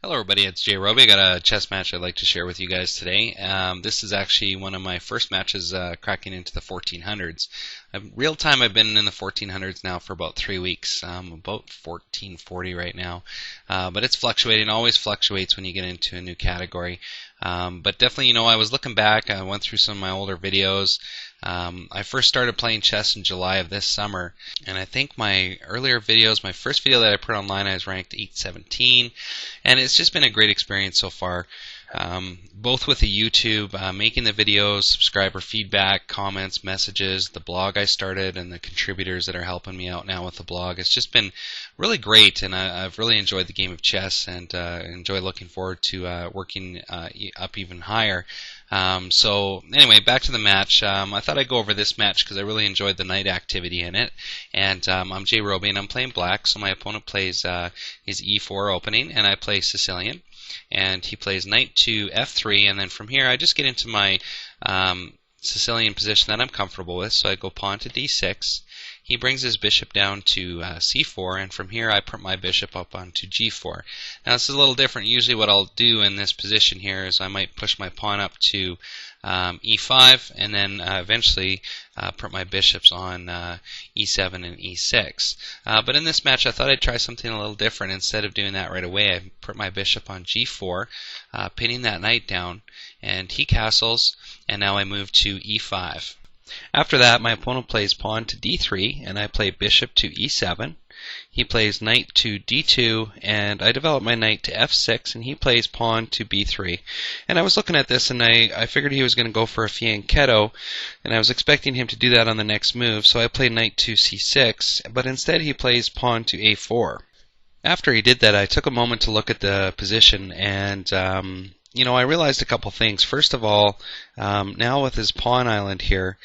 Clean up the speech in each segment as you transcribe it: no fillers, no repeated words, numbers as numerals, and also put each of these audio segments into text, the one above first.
Hello everybody, it's jrobi. I got a chess match I'd like to share with you guys today. This is actually one of my first matches cracking into the 1400s. Real time, I've been in the 1400s now for about 3 weeks. About 1440 right now. But it's fluctuating, always fluctuates when you get into a new category. But definitely, I was looking back, I went through some of my older videos. I first started playing chess in July of this summer, and I think my earlier videos, my first video that I put online, I was ranked 817, and it's just been a great experience so far. Both with the YouTube, making the videos, subscriber feedback, comments, messages, the blog I started, and the contributors that are helping me out now with the blog. It's just been really great, and I've really enjoyed the game of chess, and enjoy looking forward to working up even higher. So anyway, back to the match. I thought I'd go over this match because I really enjoyed the knight activity in it. And I'm jrobi and I'm playing black, so my opponent plays his e4 opening, and I play Sicilian. And he plays knight to f3, and then from here I just get into my Sicilian position that I'm comfortable with. So I go pawn to d6. He brings his bishop down to c4, and from here I put my bishop up onto g4. Now this is a little different. Usually what I'll do in this position here is I might push my pawn up to e5, and then eventually put my bishops on e7 and e6. But in this match I thought I'd try something a little different. Instead of doing that right away, I put my bishop on g4, pinning that knight down, and he castles, and now I move to e5. After that, my opponent plays pawn to d3, and I play bishop to e7. He plays knight to d2, and I develop my knight to f6, and he plays pawn to b3. And I was looking at this, and I figured he was going to go for a fianchetto, and I was expecting him to do that on the next move, so I played knight to c6, but instead he plays pawn to a4. After he did that, I took a moment to look at the position, and I realized a couple things. First of all, now with his pawn island here,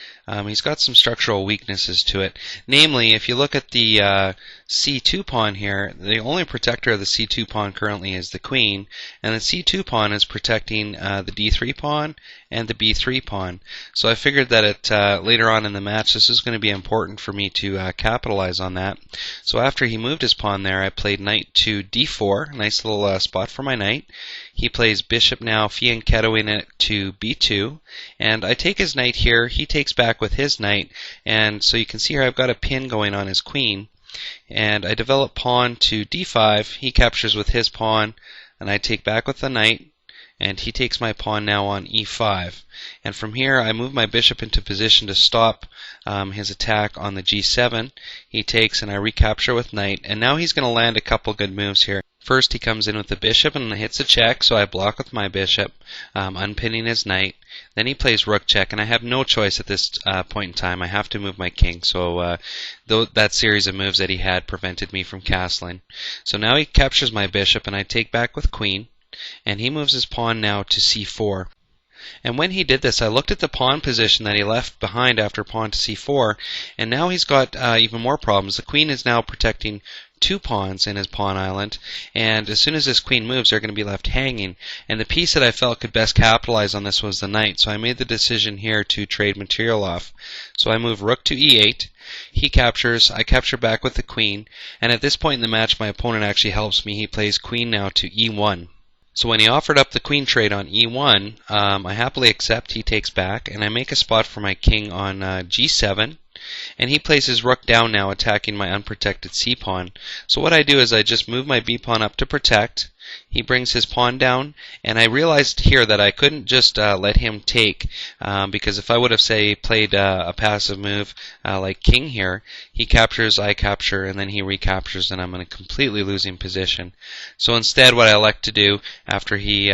he's got some structural weaknesses to it. Namely, if you look at the c2 pawn here, the only protector of the c2 pawn currently is the queen, and the c2 pawn is protecting the d3 pawn and the b3 pawn. So I figured that later on in the match this is going to be important for me to capitalize on that. So after he moved his pawn there, I played knight to d4, nice little spot for my knight. He plays bishop now, fianchettoing it to b2, and I take his knight here, he takes back with his knight, and so you can see here I've got a pin going on his queen, and I develop pawn to d5, he captures with his pawn, and I take back with the knight, and he takes my pawn now on e5. And from here I move my bishop into position to stop his attack on the g7. He takes, and I recapture with knight, and now he's going to land a couple good moves here. First he comes in with the bishop and hits a check, so I block with my bishop, unpinning his knight. Then he plays rook check, and I have no choice at this point in time. I have to move my king, so that series of moves that he had prevented me from castling. So now he captures my bishop, and I take back with queen, and he moves his pawn now to c4. And when he did this, I looked at the pawn position that he left behind after pawn to c4, and now he's got even more problems. The queen is now protecting two pawns in his pawn island, and as soon as this queen moves, they're going to be left hanging. And the piece that I felt could best capitalize on this was the knight, so I made the decision here to trade material off. So I move rook to e8. He captures, I capture back with the queen, and at this point in the match, my opponent actually helps me. He plays queen now to e1. So when he offered up the queen trade on e1, I happily accept. He takes back, and I make a spot for my king on g7. And he plays his rook down now, attacking my unprotected c-pawn. So what I do is I just move my b-pawn up to protect. He brings his pawn down, and I realized here that I couldn't just let him take, because if I would have, say, played a passive move like king here, he captures, I capture, and then he recaptures, and I'm in a completely losing position. So instead, what I elect to do after he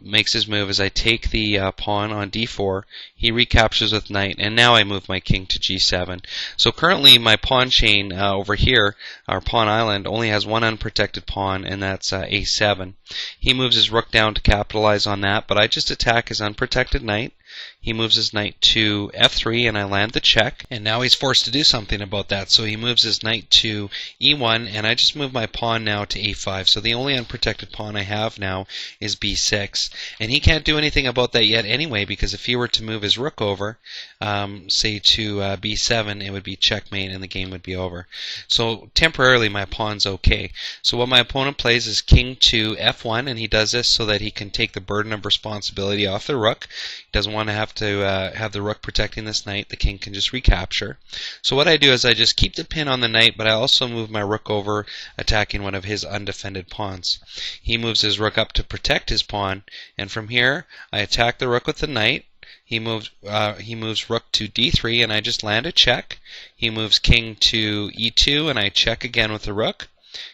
makes his move is I take the pawn on d4, he recaptures with knight, and now I move my king to g7. So currently my pawn chain over here, our pawn island, only has one unprotected pawn, and that's a7. He moves his rook down to capitalize on that, but I just attack his unprotected knight. He moves his knight to f3, and I land the check. And now he's forced to do something about that. So he moves his knight to e1, and I just move my pawn now to a5. So the only unprotected pawn I have now is b6. And he can't do anything about that yet anyway, because if he were to move his rook over, say to b7, it would be checkmate and the game would be over. So temporarily my pawn's okay. So what my opponent plays is king to f1, and he does this so that he can take the burden of responsibility off the rook. He doesn't want to have the rook protecting this knight. The king can just recapture. So what I do is I just keep the pin on the knight, but I also move my rook over, attacking one of his undefended pawns. He moves his rook up to protect his pawn, and from here I attack the rook with the knight. He moves rook to d3, and I just land a check. He moves king to e2, and I check again with the rook.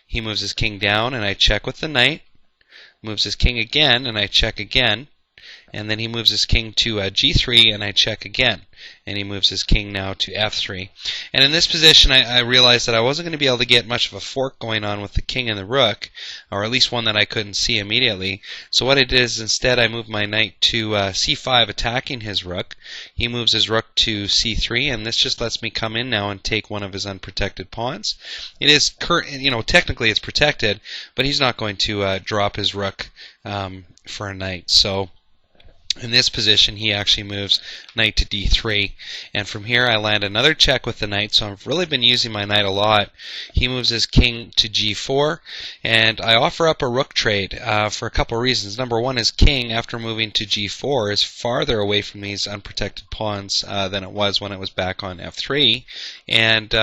He moves his king down, and I check with the knight. Moves his king again, and I check again. And then he moves his king to g3, and I check again. And he moves his king now to f3. And in this position, I realized that I wasn't going to be able to get much of a fork going on with the king and the rook, or at least one that I couldn't see immediately. So what I did is instead I moved my knight to c5, attacking his rook. He moves his rook to c3, and this just lets me come in now and take one of his unprotected pawns. It is technically it's protected, but he's not going to drop his rook for a knight. So in this position, he actually moves knight to d3, and from here I land another check with the knight, so I've really been using my knight a lot. He moves his king to g4, and I offer up a rook trade for a couple of reasons. Number one is king, after moving to g4, is farther away from these unprotected pawns than it was when it was back on f3, and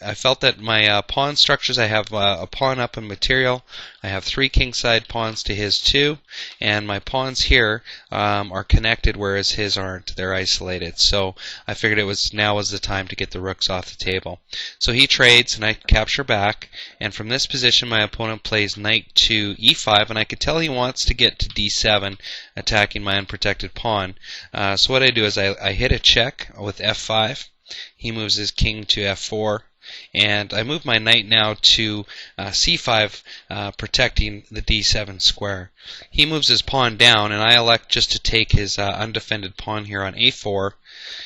I felt that my pawn structures, I have a pawn up in material, I have 3 kingside pawns to his 2, and my pawns here are connected, whereas his aren't. They're isolated. So I figured now was the time to get the rooks off the table. So he trades, and I capture back, and from this position my opponent plays knight to e5, and I could tell he wants to get to d7, attacking my unprotected pawn. So what I do is I hit a check with f5. He moves his king to f4. And I move my knight now to c5, protecting the d7 square. He moves his pawn down, and I elect just to take his undefended pawn here on a4.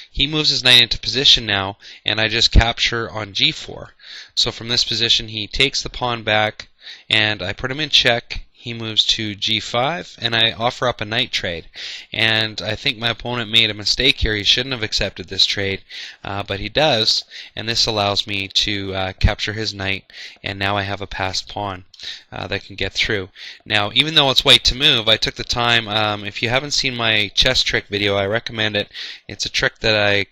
He moves his knight into position now, and I just capture on g4. So from this position, he takes the pawn back, and I put him in check. He moves to g5, and I offer up a knight trade. And I think my opponent made a mistake here. He shouldn't have accepted this trade, but he does, and this allows me to capture his knight, and now I have a passed pawn that can get through. Now, even though it's white to move, I took the time. If you haven't seen my chess trick video, I recommend it. It's a trick that I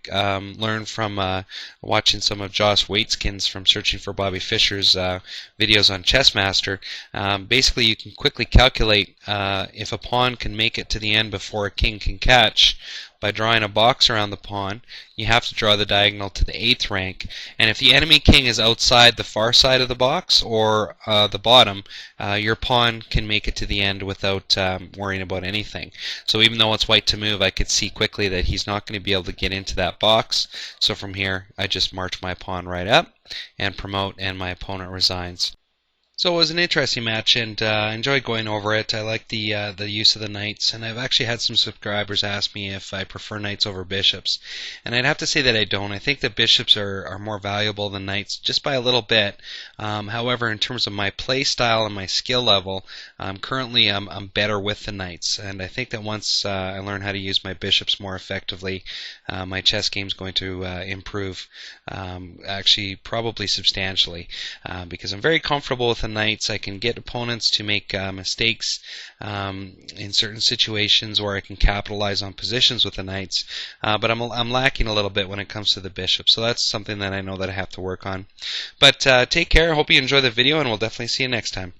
learned from watching some of Joss Waitskins from Searching for Bobby Fischer's videos on Chessmaster. Basically, you can quickly calculate if a pawn can make it to the end before a king can catch by drawing a box around the pawn. You have to draw the diagonal to the 8th rank, and if the enemy king is outside the far side of the box or the bottom, your pawn can make it to the end without worrying about anything. So even though it's white to move, I could see quickly that he's not going to be able to get into that box. So from here, I just march my pawn right up and promote, and my opponent resigns. So it was an interesting match, and I enjoyed going over it. I like the use of the knights, and I've actually had some subscribers ask me if I prefer knights over bishops, and I'd have to say that I don't. I think that bishops are more valuable than knights, just by a little bit. However, in terms of my play style and my skill level, currently I'm better with the knights, and I think that once I learn how to use my bishops more effectively, my chess game's going to improve, actually probably substantially, because I'm very comfortable with the knights. I can get opponents to make mistakes in certain situations, or I can capitalize on positions with the knights, but I'm lacking a little bit when it comes to the bishop, so that's something that I know that I have to work on. But take care, hope you enjoy the video, and we'll definitely see you next time.